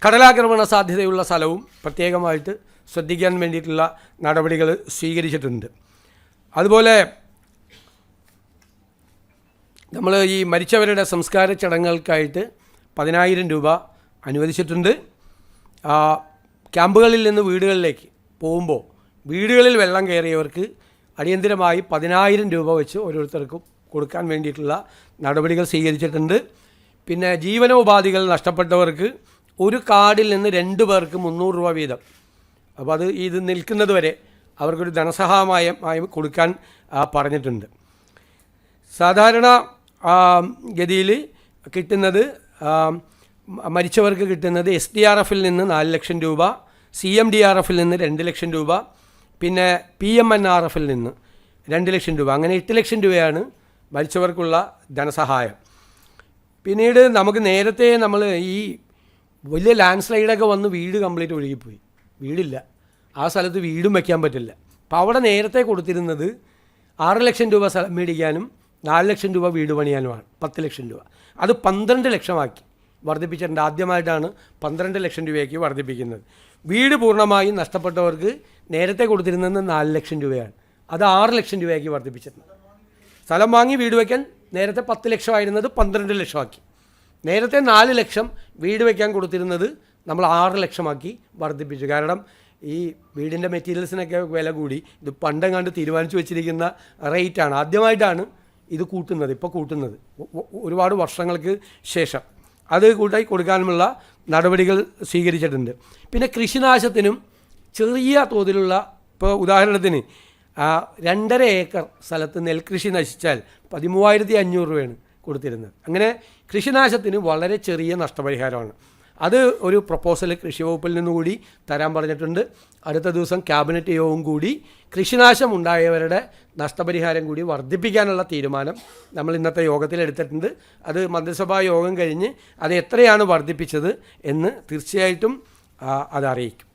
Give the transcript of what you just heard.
കടലാക്രമണ സാധ്യതയുള്ള സ്ഥലവും പ്രത്യേകമായിട്ട് ശ്രദ്ധിക്കാൻ വേണ്ടിയിട്ടുള്ള നടപടികൾ സ്വീകരിച്ചിട്ടുണ്ട്. അതുപോലെ നമ്മൾ ഈ മരിച്ചവരുടെ സംസ്കാര ചടങ്ങുകൾക്കായിട്ട് 10,000 രൂപ അനുവദിച്ചിട്ടുണ്ട്. ക്യാമ്പുകളിൽ നിന്ന് വീടുകളിലേക്ക് പോകുമ്പോൾ വീടുകളിൽ വെള്ളം കയറിയവർക്ക് അടിയന്തിരമായി 10,000 രൂപ വെച്ച് ഓരോരുത്തർക്കും കൊടുക്കാൻ വേണ്ടിയിട്ടുള്ള നടപടികൾ സ്വീകരിച്ചിട്ടുണ്ട്. പിന്നെ ജീവനോപാധികൾ നഷ്ടപ്പെട്ടവർക്ക് ഒരു കാർഡിൽ നിന്ന് 2 പേർക്ക് 300 രൂപ വീതം, അപ്പോൾ അത് ഇത് നിൽക്കുന്നത് വരെ അവർക്കൊരു ധനസഹായമായി കൊടുക്കാൻ പറഞ്ഞിട്ടുണ്ട്. സാധാരണ ഗതിയിൽ കിട്ടുന്നത് മരിച്ചവർക്ക് കിട്ടുന്നത് SDRFൽ നിന്ന് 4 ലക്ഷം രൂപ, CMDRFൽ നിന്ന് 2 ലക്ഷം രൂപ, പിന്നെ PMNRFൽ നിന്ന് 2 ലക്ഷം രൂപ, അങ്ങനെ 8 ലക്ഷം രൂപയാണ് മരിച്ചവർക്കുള്ള ധനസഹായം. പിന്നീട് നമുക്ക് നേരത്തെ നമ്മൾ ഈ വലിയ ലാൻഡ് സ്ലൈഡൊക്കെ വന്ന് വീട് കംപ്ലീറ്റ് ഒഴുകിപ്പോയി, വീടില്ല, ആ സ്ഥലത്ത് വീടും വയ്ക്കാൻ പറ്റില്ല. അപ്പോൾ അവിടെ നേരത്തെ കൊടുത്തിരുന്നത് 6 ലക്ഷം രൂപ സ്ഥലം മേടിക്കാനും 4 ലക്ഷം രൂപ വീട് പണിയാനുമാണ്, 10 ലക്ഷം രൂപ. അത് 12 ലക്ഷമാക്കി വർദ്ധിപ്പിച്ചിട്ടുണ്ട്. ആദ്യമായിട്ടാണ് 12 ലക്ഷം രൂപയ്ക്ക് വർദ്ധിപ്പിക്കുന്നത്. വീട് പൂർണ്ണമായും നഷ്ടപ്പെട്ടവർക്ക് നേരത്തെ കൊടുത്തിരുന്നത് 4 ലക്ഷം രൂപയാണ്, അത് 6 ലക്ഷം രൂപയ്ക്ക് വർദ്ധിപ്പിച്ചിട്ടുണ്ട്. സ്ഥലം വാങ്ങി വീട് വയ്ക്കാൻ നേരത്തെ 10 ലക്ഷമായിരുന്നത് 12 ലക്ഷമാക്കി. നേരത്തെ 4 ലക്ഷം വീട് വയ്ക്കാൻ കൊടുത്തിരുന്നത് നമ്മൾ 6 ലക്ഷമാക്കി വർദ്ധിപ്പിച്ചു. കാരണം ഈ വീടിൻ്റെ മെറ്റീരിയൽസിനൊക്കെ വില കൂടി. ഇത് പണ്ടെങ്ങാണ്ട് തീരുമാനിച്ചു വെച്ചിരിക്കുന്ന റേറ്റാണ്, ആദ്യമായിട്ടാണ് ഇത് കൂട്ടുന്നത്, ഇപ്പോൾ കൂട്ടുന്നത് ഒരുപാട് വർഷങ്ങൾക്ക് ശേഷം. അത് കൂട്ടായി കൊടുക്കാനുമുള്ള നടപടികൾ സ്വീകരിച്ചിട്ടുണ്ട്. പിന്നെ കൃഷിനാശത്തിനും ചെറിയ തോതിലുള്ള, ഇപ്പോൾ ഉദാഹരണത്തിന് 2.5 ഏക്കർ സ്ഥലത്ത് നെൽകൃഷി നശിച്ചാൽ 13,500 രൂപയാണ് കൊടുത്തിരുന്നത്. അങ്ങനെ കൃഷിനാശത്തിന് വളരെ ചെറിയ നഷ്ടപരിഹാരമാണ്. അത് ഒരു പ്രപ്പോസൽ കൃഷി വകുപ്പിൽ നിന്നുകൂടി തരാൻ പറഞ്ഞിട്ടുണ്ട്. അടുത്ത ദിവസം ക്യാബിനറ്റ് യോഗവും കൂടി കൃഷിനാശം ഉണ്ടായവരുടെ നഷ്ടപരിഹാരം കൂടി വർദ്ധിപ്പിക്കാനുള്ള തീരുമാനം നമ്മൾ ഇന്നത്തെ യോഗത്തിൽ എടുത്തിട്ടുണ്ട്. അത് മന്ത്രിസഭാ യോഗം കഴിഞ്ഞ് അത് എത്രയാണ് വർദ്ധിപ്പിച്ചത് എന്ന് തീർച്ചയായിട്ടും അത് അറിയിക്കും.